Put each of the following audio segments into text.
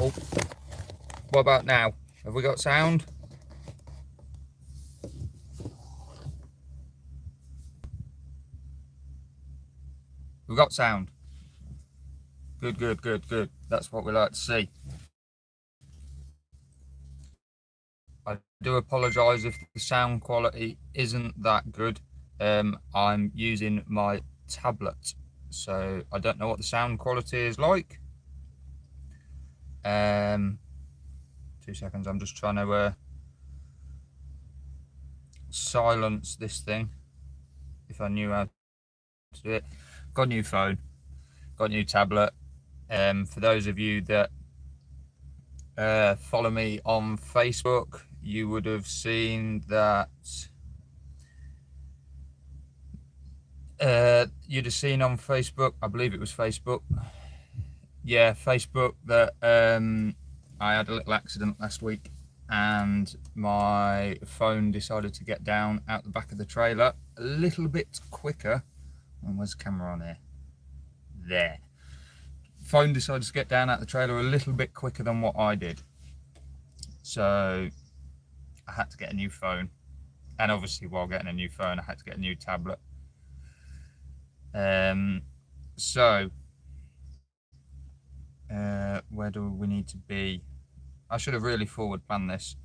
Oh, what about now? Have we got sound? We've got sound. Good, good, good, good. That's what we like to see. I do apologise if the sound quality isn't that good. I'm using my tablet, so I don't know what the sound quality is like. 2 seconds, I'm just trying to silence this thing. If I knew how to do it. Got a new phone, got a new tablet. For those of you that follow me on Facebook, you would have seen that you'd have seen on Facebook, I believe it was Facebook. Yeah, Facebook, that I had a little accident last week and my phone decided to get down out the back of the trailer a little bit quicker. And where's the camera on here? There. Phone decided to get down out the trailer a little bit quicker than what I did. So I had to get a new phone. And obviously while getting a new phone, I had to get a new tablet. Where do we need to be? I should have really forward planned this,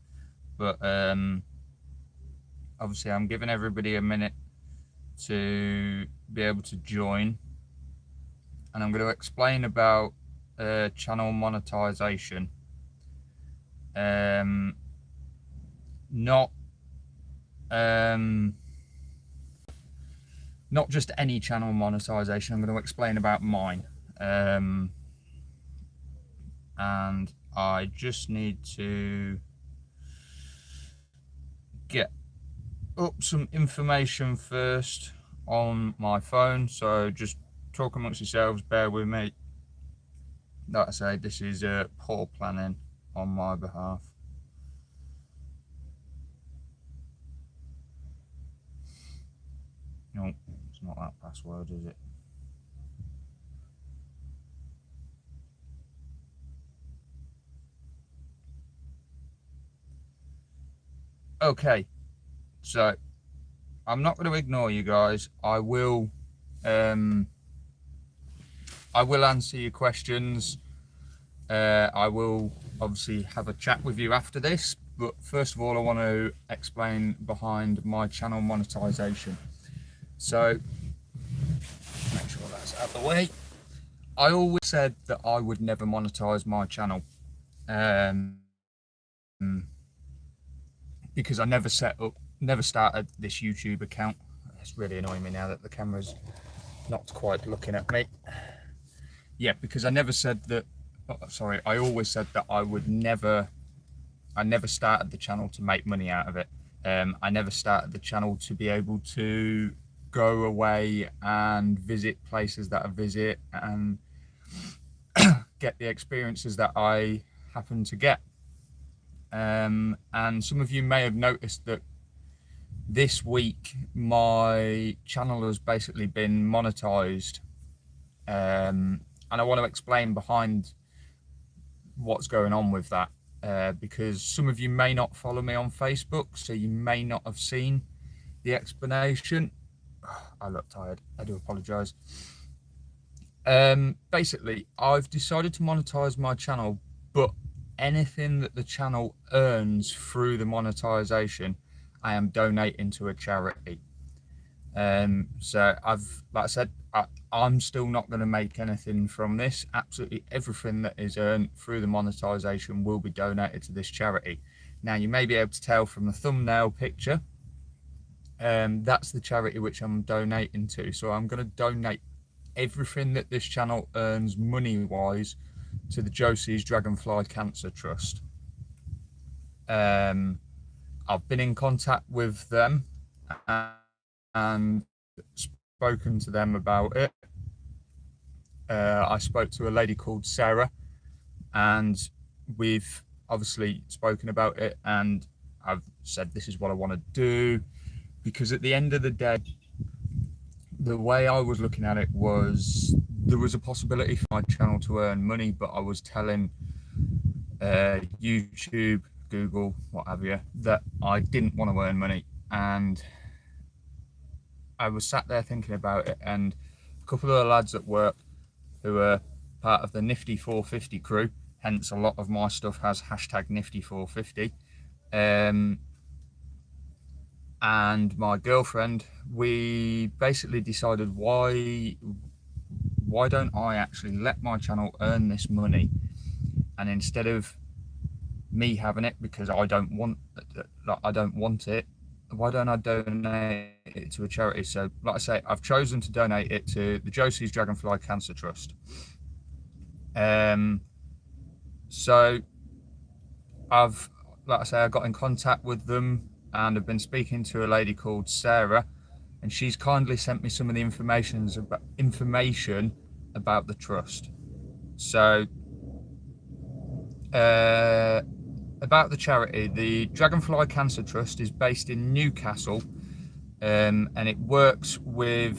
but obviously I'm giving everybody a minute to be able to join, and I'm going to explain about channel monetization. Not just any channel monetization. I'm going to explain about mine. And I just need to get up some information first on my phone, so just talk amongst yourselves, bear with me. Like I say, this is poor planning on my behalf. No, it's not that password, is it? Okay, so I'm not going to ignore you guys. I will answer your questions. I will obviously have a chat with you after this, but first of all I want to explain behind my channel monetization. So make sure that's out of the way. I always said that I would never monetize my channel, because I never started this YouTube account. It's really annoying me now that the camera's not quite looking at me. Yeah, because I never said that, I always said that I never started the channel to make money out of it. I never started the channel to be able to go away and visit places that I visit and get the experiences that I happen to get. And some of you may have noticed that this week my channel has basically been monetized, and I want to explain behind what's going on with that, because some of you may not follow me on Facebook, so you may not have seen the explanation. I look tired, I do apologize. Basically, I've decided to monetize my channel, but anything that the channel earns through the monetization, I am donating to a charity. So like I said, I'm still not going to make anything from this. Absolutely everything that is earned through the monetization will be donated to this charity. Now, you may be able to tell from the thumbnail picture, that's the charity which I'm donating to. So I'm going to donate everything that this channel earns money-wise to the Josie's Dragonfly Cancer Trust. I've been in contact with them and spoken to them about it. I spoke to a lady called Sarah, and we've obviously spoken about it, and I've said this is what I want to do, because at the end of the day, the way I was looking at it was there was a possibility for my channel to earn money, but I was telling YouTube, Google, what have you, that I didn't want to earn money. And I was sat there thinking about it, and a couple of the lads at work who are part of the Nifty 450 crew, hence a lot of my stuff has hashtag Nifty 450, and my girlfriend, we basically decided why don't I actually let my channel earn this money, and instead of me having it because I don't want it, why don't I donate it to a charity? So like I say, I've chosen to donate it to the Josie's Dragonfly Cancer Trust. So like I say, I got in contact with them and I've been speaking to a lady called Sarah, and she's kindly sent me some of the information about the trust. So about the charity, the Dragonfly Cancer Trust is based in Newcastle, and it works with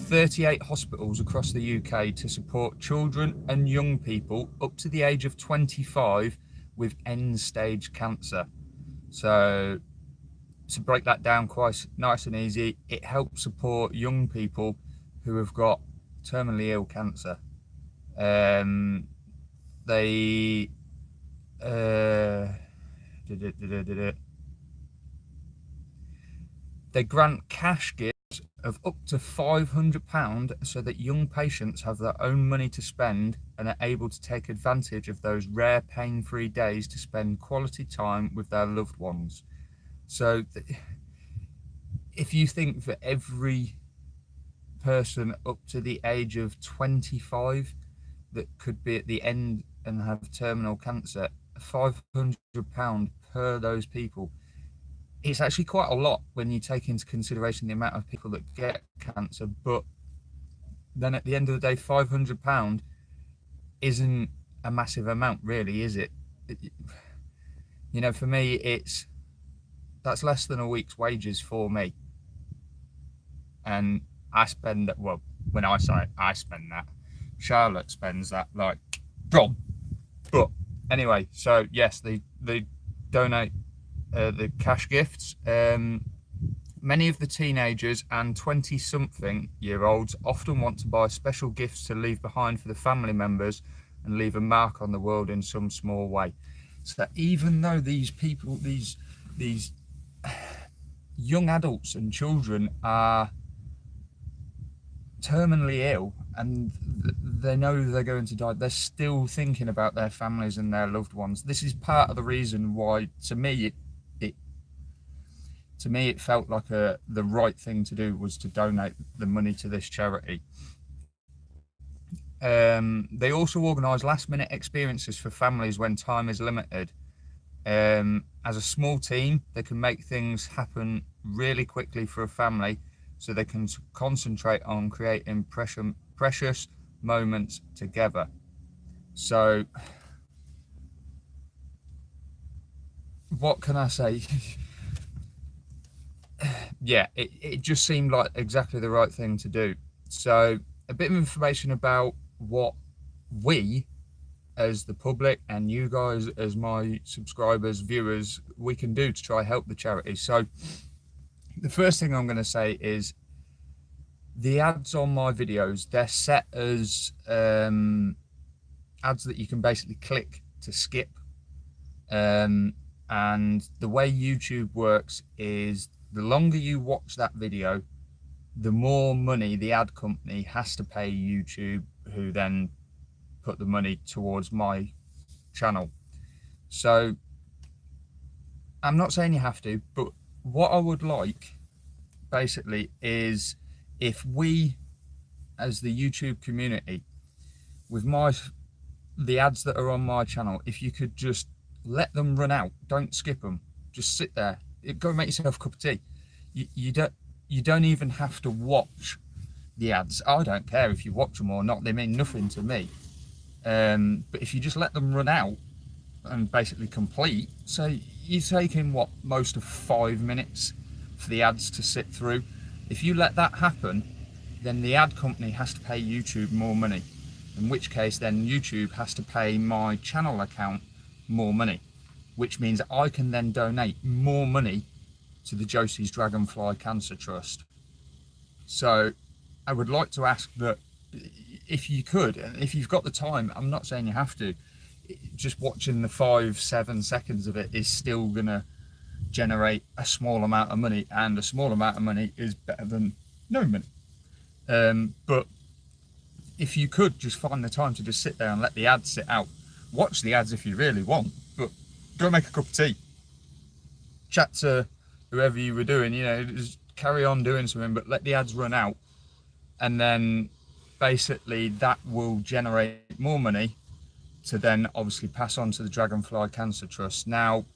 38 hospitals across the UK to support children and young people up to the age of 25 with end-stage cancer. So to break that down quite nice and easy, it helps support young people who have got terminally ill cancer. They they grant cash gifts of up to £500 so that young patients have their own money to spend and are able to take advantage of those rare pain-free days to spend quality time with their loved ones. So if you think for every person up to the age of 25 that could be at the end and have terminal cancer, £500 per those people, it's actually quite a lot when you take into consideration the amount of people that get cancer. But then at the end of the day, £500 isn't a massive amount, really, is it? You know, for me, that's less than a week's wages for me. And I spend that, well, when I say I spend that, Charlotte spends that like gone. But anyway, so yes, they donate the cash gifts. Many of the teenagers and 20-something-year-olds often want to buy special gifts to leave behind for the family members and leave a mark on the world in some small way. So even though these people, these young adults and children are terminally ill and they know they're going to die, they're still thinking about their families and their loved ones. This is part of the reason why, to me, it felt like the right thing to do was to donate the money to this charity. They also organise last-minute experiences for families when time is limited. As a small team, they can make things happen really quickly for a family, so they can concentrate on creating precious moments together. So, what can I say? Yeah, it just seemed like exactly the right thing to do. So, a bit of information about what we, as the public, and you guys as my subscribers, viewers, we can do to try help the charity. So the first thing I'm going to say is the ads on my videos, they're set as ads that you can basically click to skip. And the way YouTube works is the longer you watch that video, the more money the ad company has to pay YouTube, who then put the money towards my channel. So I'm not saying you have to, but what I would like basically is if we, as the YouTube community, with the ads that are on my channel, if you could just let them run out, don't skip them, just sit there, go make yourself a cup of tea. You don't even have to watch the ads. I don't care if you watch them or not, they mean nothing to me. But if you just let them run out and basically complete, so you're taking what, most of 5 minutes for the ads to sit through. If you let that happen, then the ad company has to pay YouTube more money, in which case then YouTube has to pay my channel account more money, which means I can then donate more money to the Josie's Dragonfly Cancer Trust. So I would like to ask that if you could, and if you've got the time, I'm not saying you have to, just watching the 5-7 seconds of it is still gonna generate a small amount of money, and a small amount of money is better than no money. But if you could just find the time to just sit there and let the ads sit out, watch the ads if you really want, but go make a cup of tea, chat to whoever you were doing, you know, just carry on doing something, but let the ads run out, and then basically that will generate more money to then obviously pass on to the Dragonfly Cancer Trust. Now,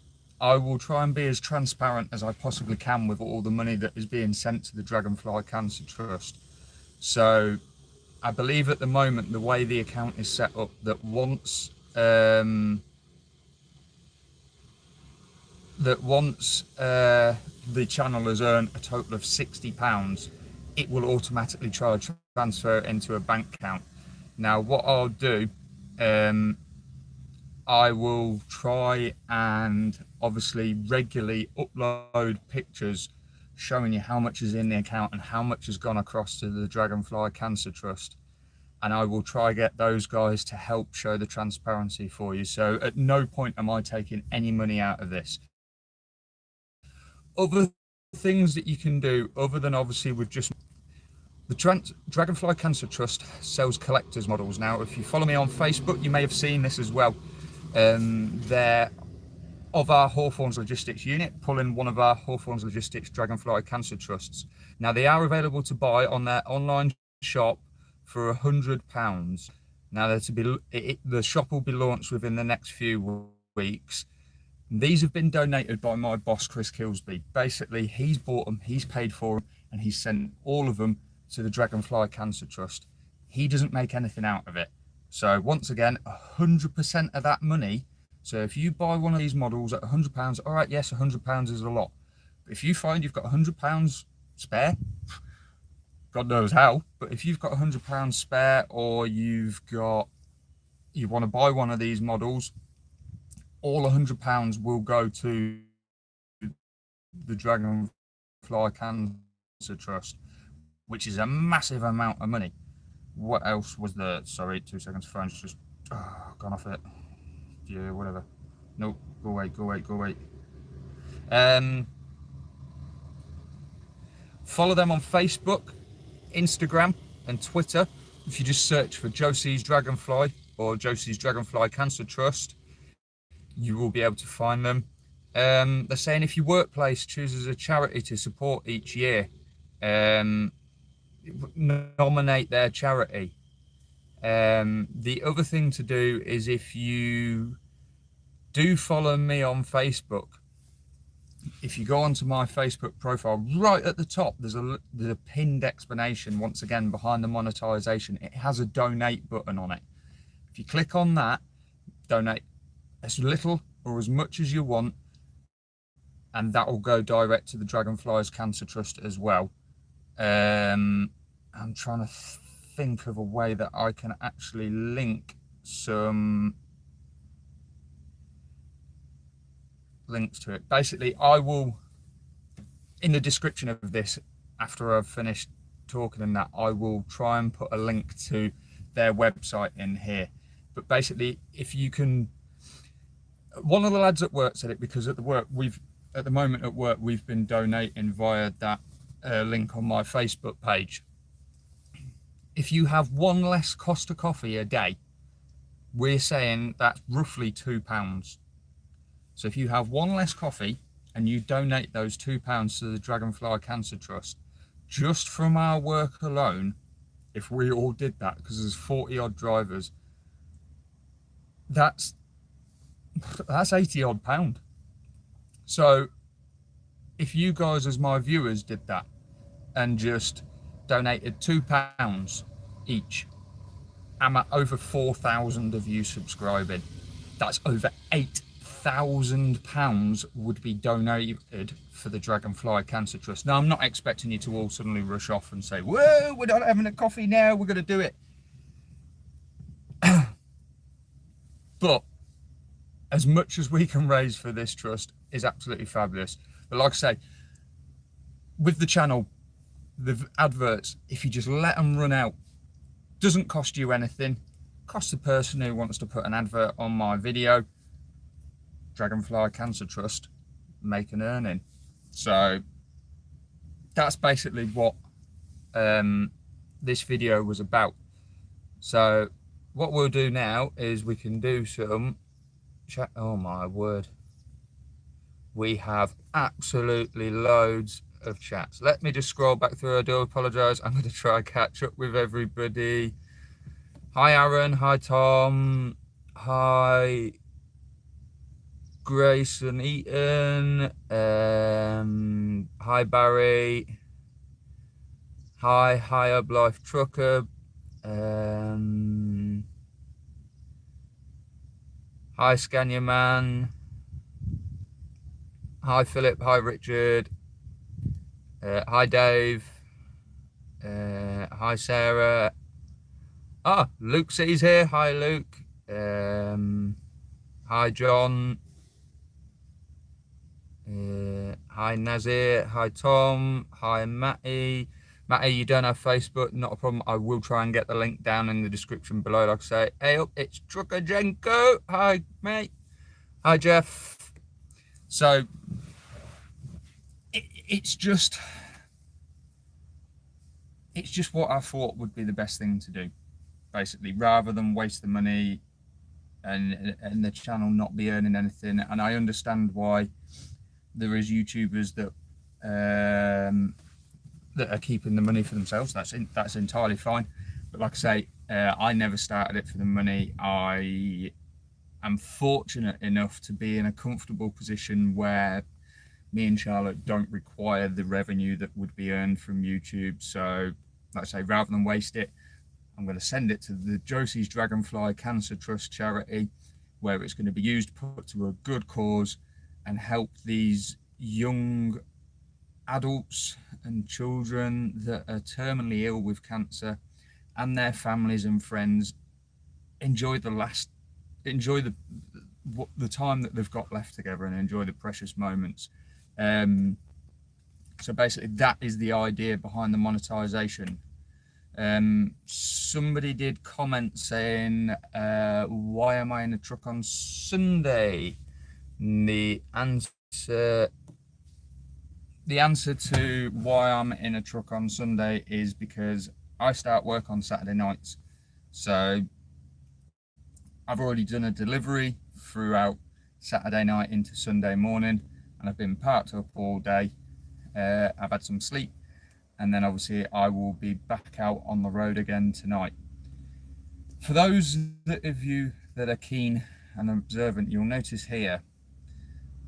I will try and be as transparent as I possibly can with all the money that is being sent to the Dragonfly Cancer Trust. So I believe at the moment, the way the account is set up, that once the channel has earned a total of £60, it will automatically try to transfer it into a bank account. Now, what I'll do, I will try and obviously regularly upload pictures showing you how much is in the account and how much has gone across to the Dragonfly Cancer Trust. And I will try get those guys to help show the transparency for you. So at no point am I taking any money out of this. Other things that you can do, other than obviously with just the Dragonfly Cancer Trust sells collectors models. Now, if you follow me on Facebook, you may have seen this as well. They're of our Hawthorns Logistics unit, pulling one of our Hawthorns Logistics Dragonfly Cancer Trusts. Now, they are available to buy on their online shop for £100. Now, the shop will be launched within the next few weeks. These have been donated by my boss, Chris Kilsby. Basically, he's bought them, he's paid for them, and he's sent all of them to the Dragonfly Cancer Trust. He doesn't make anything out of it. So once again, 100% of that money. So if you buy one of these models at £100, all right, yes, £100 is a lot. But if you find you've got £100 spare, God knows how, but if you've got £100 spare, or you want to buy one of these models, all £100 will go to the Dragonfly Cancer Trust, which is a massive amount of money. What else was there? Sorry, 2 seconds. Phone's just gone off it. Yeah, whatever. No, go away. Follow them on Facebook, Instagram, and Twitter. If you just search for Josie's Dragonfly or Josie's Dragonfly Cancer Trust, you will be able to find them. They're saying if your workplace chooses a charity to support each year, nominate their charity. The other thing to do is, if you do follow me on Facebook, if you go onto my Facebook profile, right at the top, there's a pinned explanation, once again, behind the monetization. It has a donate button on it. If you click on that, donate as little or as much as you want, and that will go direct to the Dragonflies Cancer Trust as well. I'm trying to think of a way that I can actually link some links to it. Basically, I will, in the description of this, after I've finished talking and that, I will try and put a link to their website in here. But basically, if you can, one of the lads at work said it, because at the moment at work we've been donating via that link on my Facebook page. If you have one less Costa coffee a day, we're saying that's roughly £2. So if you have one less coffee and you donate those £2 to the Dragonfly Cancer Trust, just from our work alone, if we all did that, because there's 40 odd drivers, that's 80 odd pound. So if you guys as my viewers did that and just donated £2 each, I'm at over 4,000 of you subscribing. That's over £8,000 would be donated for the Dragonfly Cancer Trust. Now, I'm not expecting you to all suddenly rush off and say, whoa, we're not having a coffee now, we're going to do it. But as much as we can raise for this trust is absolutely fabulous. But like I say, with the channel, the adverts, if you just let them run out, doesn't cost you anything. Costs the person who wants to put an advert on my video, Dragonfly Cancer Trust, make an earning. So that's basically what this video was about. So what we'll do now is we can do some chat. Oh my word, we have absolutely loads of chats. Let me just scroll back through. I do apologize. I'm going to try and catch up with everybody. Hi Aaron, hi Tom, hi Grace and Eaton, hi Barry, hi Up Life Trucker, hi Scania Man, hi Philip, hi Richard, hi Dave, hi Sarah. Luke City's here. Hi Luke. Hi John. Hi Nazir. Hi Tom. Hi Matty. Matty, you don't have Facebook, not a problem. I will try and get the link down in the description below. Like I say, hey up, it's Truckerjenko. Hi mate. Hi Jeff. So it's just what I thought would be the best thing to do, basically, rather than waste the money and the channel not be earning anything. And I understand why there is YouTubers that that are keeping the money for themselves. That's entirely fine. But like I say, I never started it for the money. I am fortunate enough to be in a comfortable position where me and Charlotte don't require the revenue that would be earned from YouTube. So like I say, rather than waste it, I'm going to send it to the Josie's Dragonfly Cancer Trust charity, where it's going to be used, put to a good cause, and help these young adults and children that are terminally ill with cancer and their families and friends enjoy the time that they've got left together and enjoy the precious moments. So basically that is the idea behind the monetization. Somebody did comment saying, why am I in a truck on Sunday? The answer to why I'm in a truck on Sunday is because I start work on Saturday nights. So I've already done a delivery throughout Saturday night into Sunday morning, and I've been parked up all day. I've had some sleep, and then obviously I will be back out on the road again tonight. For those of you that are keen and observant, you'll notice here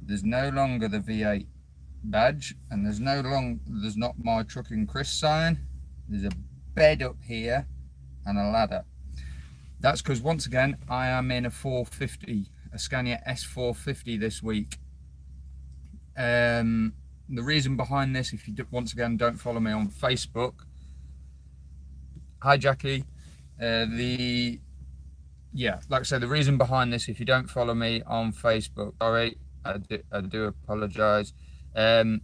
there's no longer the V8 badge, and there's not my Trucking Chris sign. There's a bed up here and a ladder. That's because, once again, I am in a 450, a Scania S450 this week. The reason behind this, if you once again don't follow me on Facebook, hi Jackie. Like I said, the reason behind this, if you don't follow me on Facebook, sorry, I do apologise. If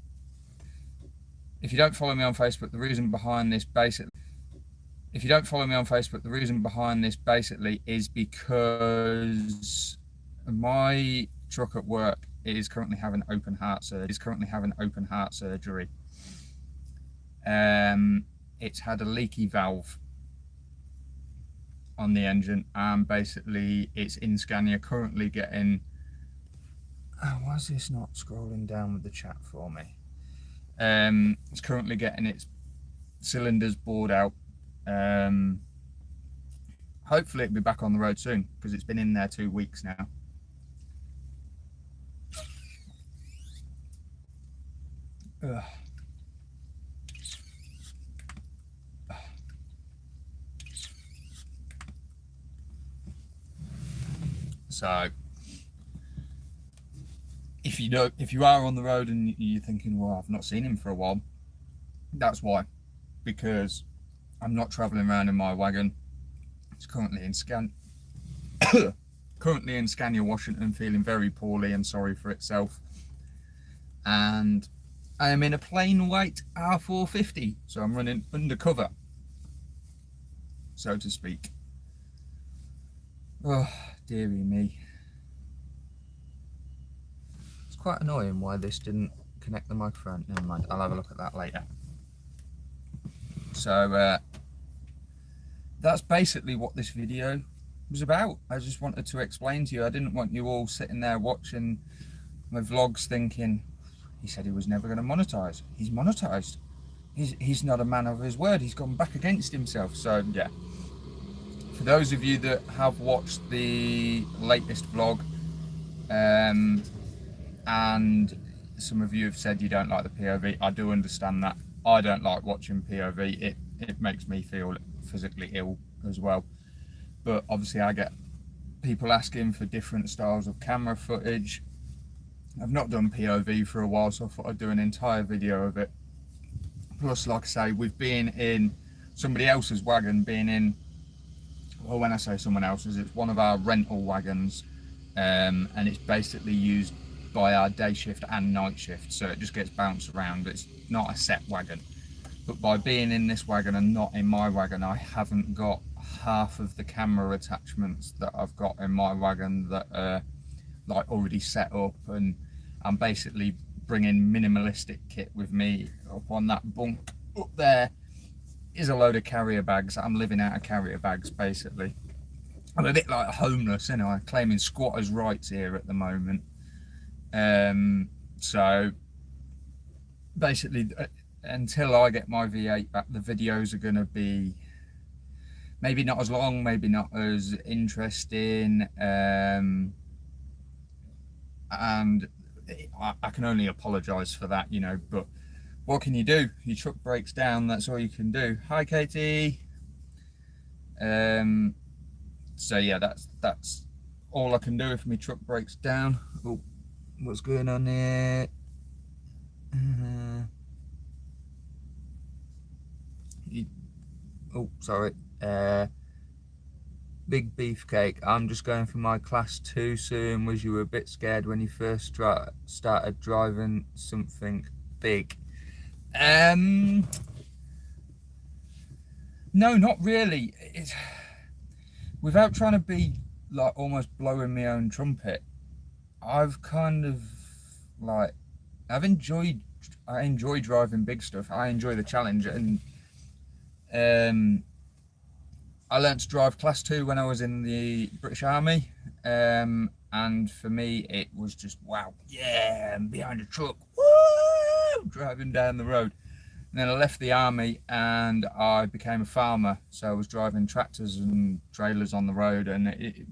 you don't follow me on Facebook, the reason behind this basically, is because my truck at work is currently having open heart surgery. It's had a leaky valve on the engine, and basically it's in Scania currently getting, why is this not scrolling down with the chat for me? It's currently getting its cylinders bored out. Hopefully it'll be back on the road soon, because it's been in there 2 weeks now. Ugh. So if you are on the road and you're thinking, well, I've not seen him for a while, that's why, because I'm not traveling around in my wagon. It's currently in currently in Scania, Washington, feeling very poorly and sorry for itself. And I am in a plain white R450, so I'm running undercover, so to speak. Oh, dearie me. It's quite annoying why this didn't connect the microphone. Never mind, I'll have a look at that later. So that's basically what this video was about. I just wanted to explain to you. I didn't want you all sitting there watching my vlogs thinking, he said he was never going to monetize. He's monetized. He's not a man of his word. He's gone back against himself. So yeah, for those of you that have watched the latest vlog, and some of you have said you don't like the POV, I do understand that. I don't like watching POV. It makes me feel physically ill as well. But obviously I get people asking for different styles of camera footage. I've not done POV for a while, so I thought I'd do an entire video of it. Plus, like I say, with being in somebody else's wagon, being in, well, when I say someone else's, it's one of our rental wagons, and it's basically used by our day shift and night shift, so it just gets bounced around. It's not a set wagon. But by being in this wagon and not in my wagon, I haven't got half of the camera attachments that I've got in my wagon that are like already set up, and I'm basically bringing minimalistic kit with me. Up on that bunk up there is a load of carrier bags. I'm living out of carrier bags basically. I'm a bit like homeless, you know, I'm claiming squatters' rights here at the moment. So basically, until I get my V8 back, the videos are going to be maybe not as long, maybe not as interesting, and I can only apologise for that, you know, but what can you do? Your truck breaks down, that's all you can do. Hi Katie. So yeah, that's all I can do if my truck breaks down. Oh, what's going on here? Oh, sorry. Big beefcake. I'm just going for my class 2 soon. Was you a bit scared when you first started driving something big? No, not really. Without trying to be like almost blowing my own trumpet, I've kind of like I enjoy driving big stuff. I enjoy the challenge, and I learned to drive class 2 when I was in the British Army, and for me it was just wow, yeah, I'm behind a truck, woo, driving down the road. And then I left the army and I became a farmer, so I was driving tractors and trailers on the road, and it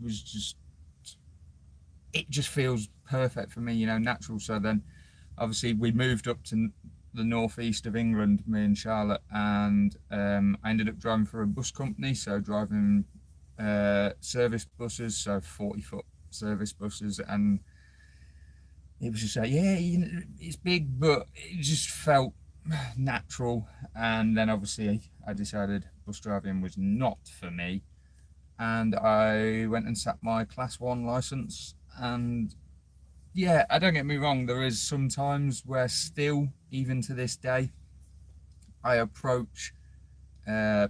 just feels perfect for me, you know, natural. So then obviously we moved up to the northeast of England, me and Charlotte, and I ended up driving for a bus company, so driving service buses, so 40-foot service buses, and it was just like, yeah, you know, it's big, but it just felt natural. And then obviously I decided bus driving was not for me, and I went and sat my class 1 license. And yeah, I don't get me wrong, there is some times where still, even to this day, I approach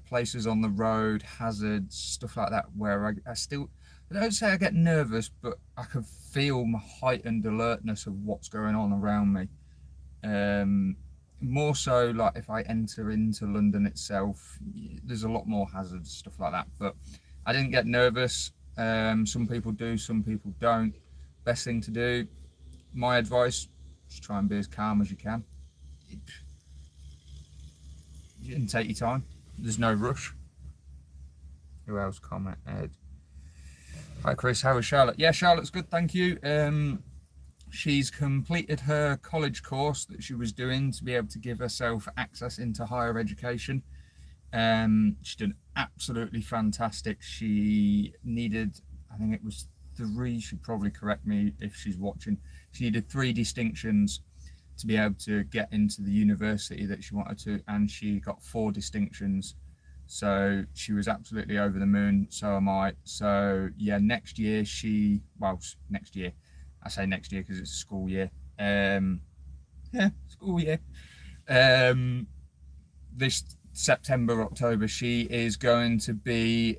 places on the road, hazards, stuff like that, where I don't say I get nervous, but I can feel my heightened alertness of what's going on around me. More so like if I enter into London itself, there's a lot more hazards, stuff like that, but I didn't get nervous. Some people do, some people don't. Best thing to do, my advice, just try and be as calm as you can. You can take your time, there's no rush. Who else commented? Hi Chris, how is Charlotte? Yeah, Charlotte's good, thank you. She's completed her college course that she was doing to be able to give herself access into higher education. She's done absolutely fantastic. She needed, I think it was 3, she'd probably correct me if she's watching, she needed 3 distinctions to be able to get into the university that she wanted to, and she got 4 distinctions. So she was absolutely over the moon. So am I. So yeah, next year next year, I say next year because it's a school year. Yeah, school year. Um, this September, October, she is going to be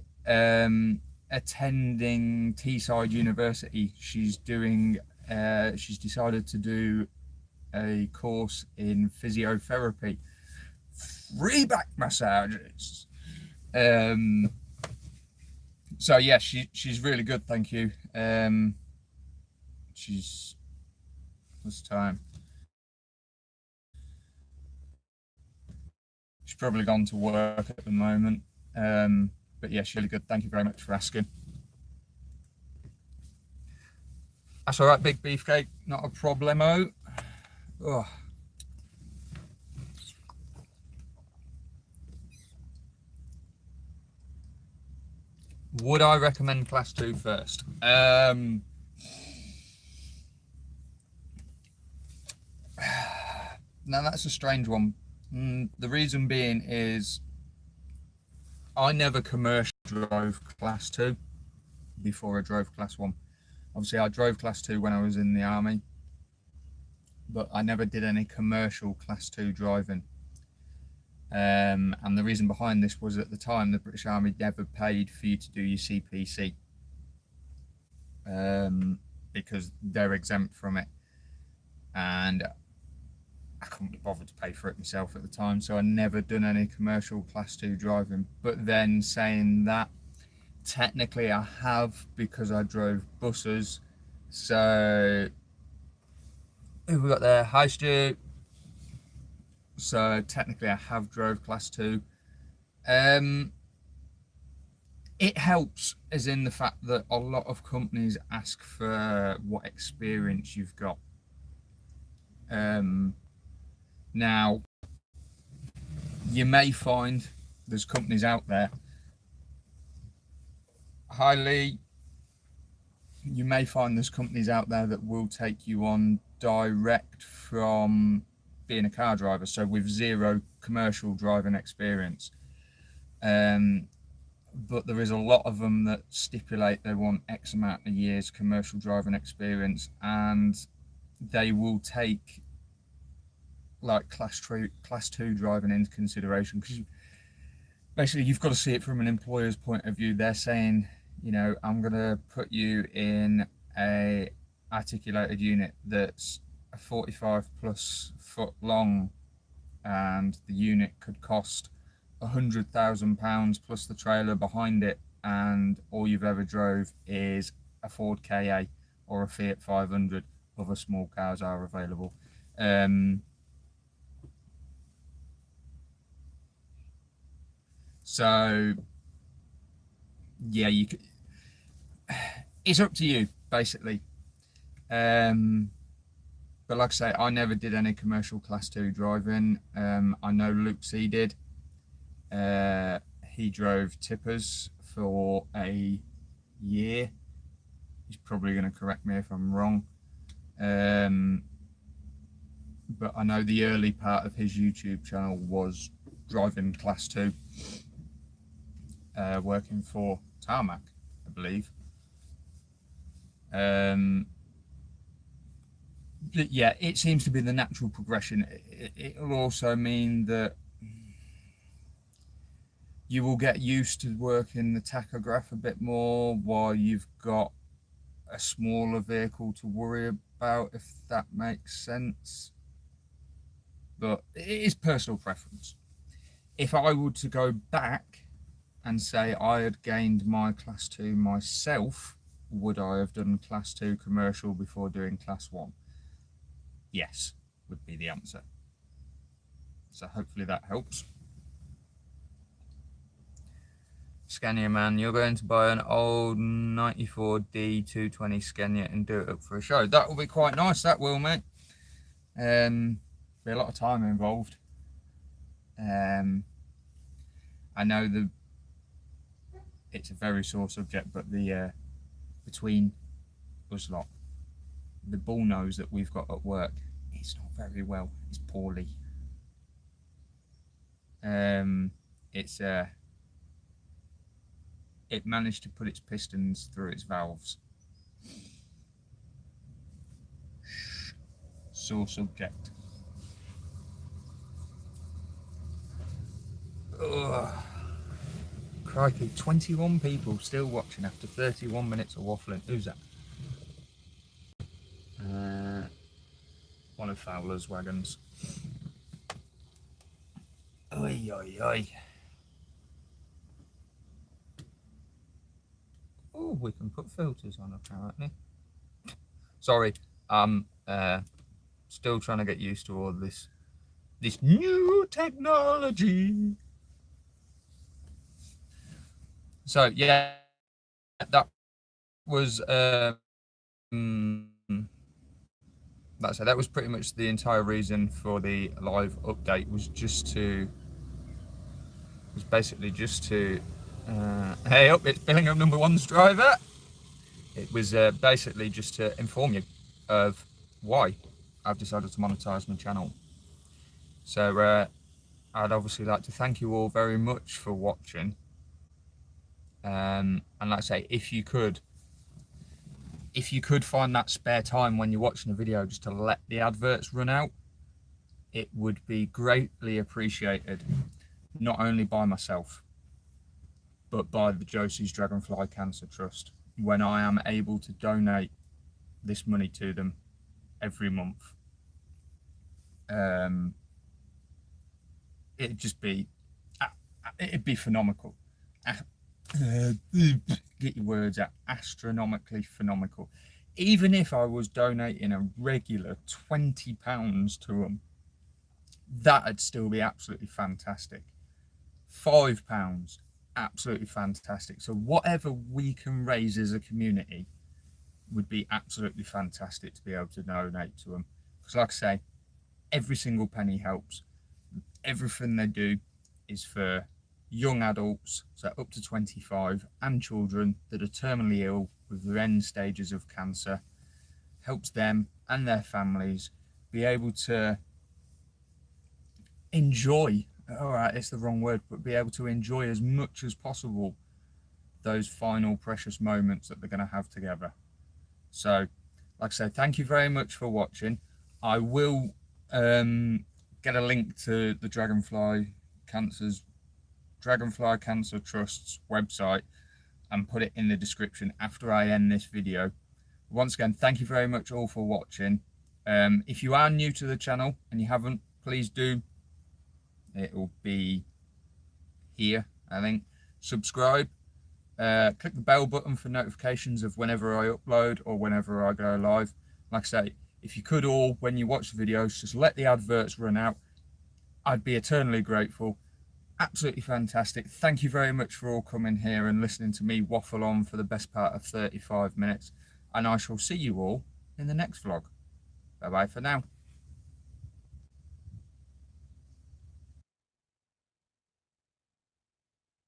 attending Teesside University. She's decided to do a course in physiotherapy, free back massages. Um, so yeah, she's really good. Thank you. She's this time. She's probably gone to work at the moment. But yeah, she's really good. Thank you very much for asking. That's all right, big beefcake. Not a problemo. Oh. Would I recommend Class 2 first? Now that's a strange one. The reason being is I never commercial drove Class 2 before I drove Class 1. Obviously, I drove Class 2 when I was in the army, but I never did any commercial Class 2 driving. And the reason behind this was at the time the British Army never paid for you to do your CPC because they're exempt from it. And I couldn't be bothered to pay for it myself at the time, so I never done any commercial Class 2 driving. But then saying that, technically I have because I drove buses. So who we got there? Hi Stu. So technically I have drove Class 2. It helps as in the fact that a lot of companies ask for what experience you've got. Now, you may find there's companies out there, highly, you may find there's companies out there that will take you on direct from being a car driver, so with zero commercial driving experience. But there is a lot of them that stipulate they want X amount of years commercial driving experience, and they will take like class 2 driving into consideration, because basically you've got to see it from an employer's point of view. They're saying, you know, I'm going to put you in a articulated unit that's a 45 plus foot long, and the unit could cost £100,000 plus the trailer behind it, and all you've ever drove is a Ford KA or a Fiat 500. Other small cars are available. So yeah, you could, it's up to you basically. But like I say, I never did any commercial Class 2 driving. I know Luke C did. He drove tippers for a year. He's probably going to correct me if I'm wrong. But I know the early part of his YouTube channel was driving Class 2, working for Tarmac, I believe. But yeah, it seems to be the natural progression. It'll also mean that you will get used to working the tachograph a bit more while you've got a smaller vehicle to worry about, if that makes sense. But it is personal preference. If I were to go back and say I had gained my Class 2 myself, would I have done Class 2 commercial before doing Class 1? Yes, would be the answer. So hopefully that helps. Scania man, you're going to buy an old 94 D220 Scania and do it up for a show. That will be quite nice, that will, mate. Be a lot of time involved. I know it's a very sore subject, but the between us lot, the bull nose that we've got at work, it's not very well. It's poorly. It's it managed to put its pistons through its valves. Sore subject. Ugh. Crikey, 21 people still watching after 31 minutes of waffling. Who's that? One of Fowler's wagons. Oi, oi, oi. Oh, we can put filters on apparently. Sorry, I'm still trying to get used to all this new technology. So yeah, that was that was pretty much the entire reason for the live update, was basically just to hey up, it's Billingham number one's driver. It was basically just to inform you of why I've decided to monetize my channel. So I'd obviously like to thank you all very much for watching. And like I say, if you could find that spare time when you're watching a video just to let the adverts run out, it would be greatly appreciated, not only by myself, but by the Josie's Dragonfly Cancer Trust, when I am able to donate this money to them every month. It'd be phenomenal. Get your words out. Astronomically phenomenal. Even if I was donating a regular £20 to them, that'd still be absolutely fantastic. £5, absolutely fantastic. So whatever we can raise as a community would be absolutely fantastic to be able to donate to them. Because like I say, every single penny helps. Everything they do is for young adults, so up to 25, and children that are terminally ill with the end stages of cancer. Helps them and their families be able to enjoy, all right, it's the wrong word, but be able to enjoy as much as possible those final precious moments that they're going to have together. So, like I said, thank you very much for watching. I will get a link to the Dragonfly Cancer Trust's website and put it in the description after I end this video. Once again, thank you very much all for watching. If you are new to the channel and you haven't, please do. It will be here, I think. Subscribe. Click the bell button for notifications of whenever I upload or whenever I go live. Like I say, if you could all, when you watch the videos, just let the adverts run out, I'd be eternally grateful. Absolutely fantastic. Thank you very much for all coming here and listening to me waffle on for the best part of 35 minutes. And I shall see you all in the next vlog. Bye bye for now.